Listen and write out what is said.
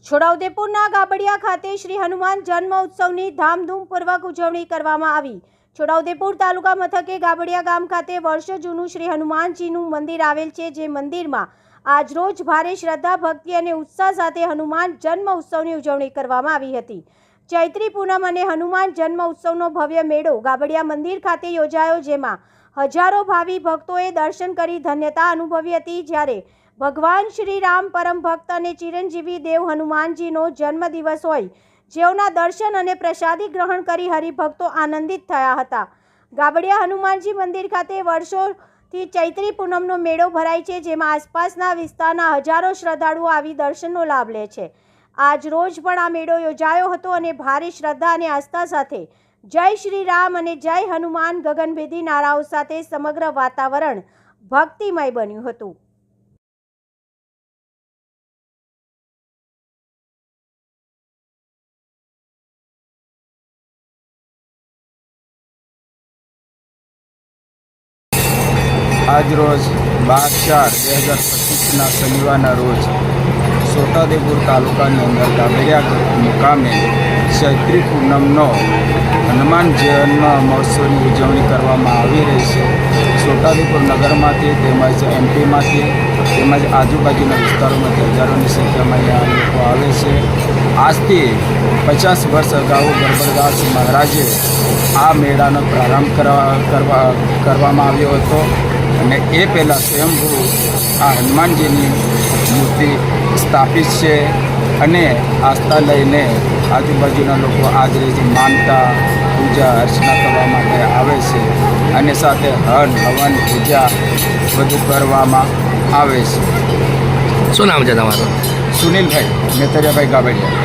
છોટાઉદેપુરના ગાબડિયા ખાતે શ્રી હનુમાન જન્મ ઉત્સવની ધામધૂમપૂર્વક ઉજવણી કરવામાં આવી। છોટાઉદેપુર તાલુકા મથકે ગાબડિયા ગામ ખાતે વર્ષો જૂનું શ્રી હનુમાનજીનું મંદિર આવેલ છે, જે મંદિરમાં આજરોજ ભારે શ્રદ્ધા, ભક્તિ અને ઉત્સાહ સાથે હનુમાન જન્મ ઉત્સવની ઉજવણી કરવામાં આવી હતી। ચૈત્રી પૂનમ અને હનુમાન જન્મ ઉત્સવનો ભવ્ય મેળો ગાબડિયા મંદિર ખાતે યોજાયો, જેમાં હજારો ભાવિ ભક્તોએ દર્શન કરી ધન્યતા અનુભવી હતી। જ્યારે ભગવાન શ્રી રામ પરમ ભક્ત અને ચિરંજીવી દેવ હનુમાનજીનો જન્મદિવસ હોય, જેઓના દર્શન અને પ્રસાદી ગ્રહણ કરી હરિભક્તો આનંદિત થયા હતા। ગાબડિયા હનુમાનજી મંદિર ખાતે વર્ષોથી ચૈત્રી પૂનમનો મેળો ભરાય છે, જેમાં આસપાસના વિસ્તારના હજારો શ્રદ્ધાળુઓ આવી દર્શનનો લાભ લે છે। આજ રોજ પણ આ મેળો યોજાયો હતો અને ભારે શ્રદ્ધા અને આસ્થા સાથે જય શ્રી રામ અને જય હનુમાન ગગનભેદી નારાઓ સાથે સમગ્ર વાતાવરણ ભક્તિમય બન્યું હતું। આજ રોજ 12/4/2025 શનિવારના રોજ છોટાઉદેપુર તાલુકાની અંદર ગાબડિયા મુકામે ચૈત્રી પૂનમનો હનુમાન જન્મ મહોત્સવની ઉજવણી કરવામાં આવી રહી છે। છોટાઉદેપુર નગરમાંથી તેમજ એમપીમાંથી તેમજ આજુબાજુના વિસ્તારોમાંથી હજારોની સંખ્યામાં અહીંયા લોકો આવે છે। આજથી 50 વર્ષ અગાઉ ગરબડદાસ મહારાજે આ મેળાનો પ્રારંભ કરવામાં આવ્યો હતો અને એ પહેલાં સ્વયંભૂ આ હનુમાનજીની મૂર્તિ સ્થાપિત છે અને આસ્થા લઈને આજુબાજુના લોકો આજે માનતા પૂજા અર્ચના કરવા માટે આવે છે અને સાથે હવન પૂજા બધું કરવામાં આવે છે। શું નામ છે તમારું? સુનિલભાઈ મેતરિયાભાઈ ગાબડિયા।